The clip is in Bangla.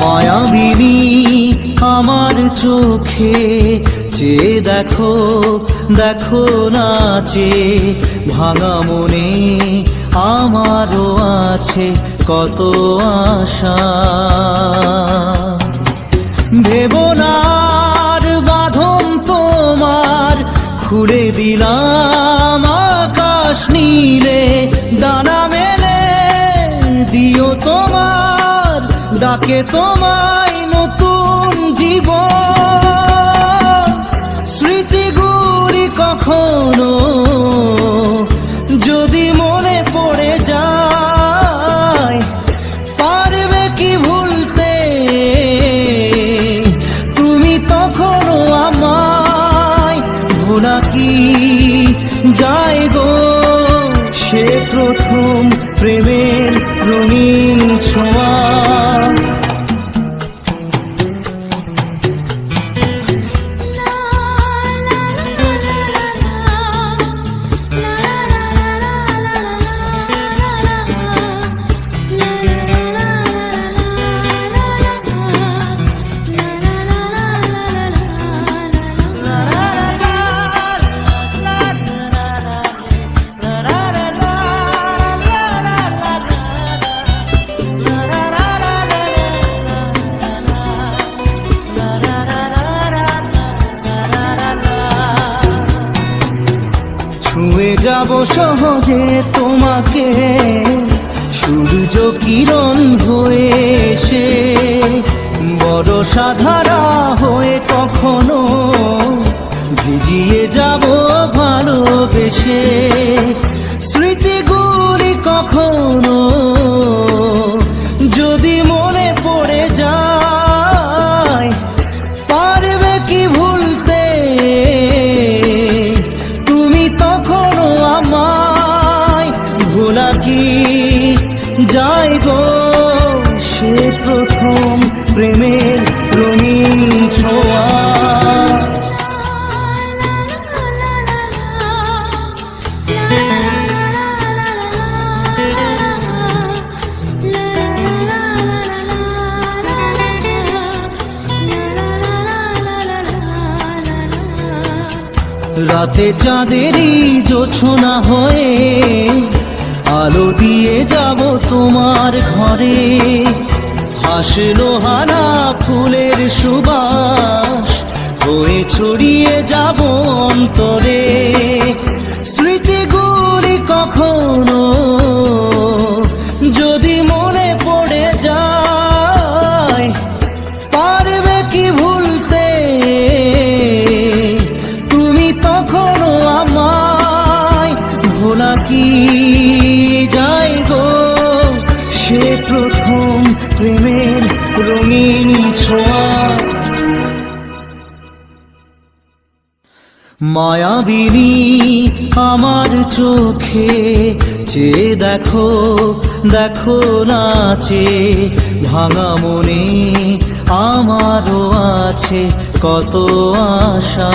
মায়াবিনী আমার চোখে চেয়ে দেখো, দেখো নাচে ভাঙা মনে আমারও আছে কত আশা। ভেবনার বাঁধন তোমার খুলে দিলাম আকাশ নীলে, ডানা মেলে দিও তোমার ডাকে তোমায় নতুন জীবন। স্মৃতিগুলি কখনো যদি মনে পড়ে যায়, পারবে কি ভুলতে তুমি তখনো আমায়? ভোলা কি যায় গো সে প্রথম প্রেমের রঙিন ছোঁয়া। ছুঁয়ে যাব সহজে তোমাকে সূর্য কিরণ হয়ে এসে, বড় সাধারা হয়ে কখনো ভিজিয়ে যাব ভালোবেসে। স্মৃতিগুলি কখনো যদি মনে পড়ে যায়, পারবে কি ভুলতে তুমি তখনো আমায়? ভোলা কি যায় গো সে প্রথম প্রেমের রঙিন ছোঁয়া। রাতে চাঁদেরই জোছনা হয়ে আলো দিয়ে যাব তোমার ঘরে, হাসলো হানা ফুলের সুবাস হয়ে ছড়িয়ে যাব অন্তরে। স্মৃতিগুলি কখনো যদি মনে পড়ে যায়, পারবে কি ভুলতে তুমি তখনো আমায়? ভোলা কি যায় গো সে প্রথম প্রেমের রঙিন ছোঁয়া। মায়াবিনী আমার চোখে চেয়ে দেখো, দেখো নাচে ভাঙা মনে আমারও আছে কত আশা।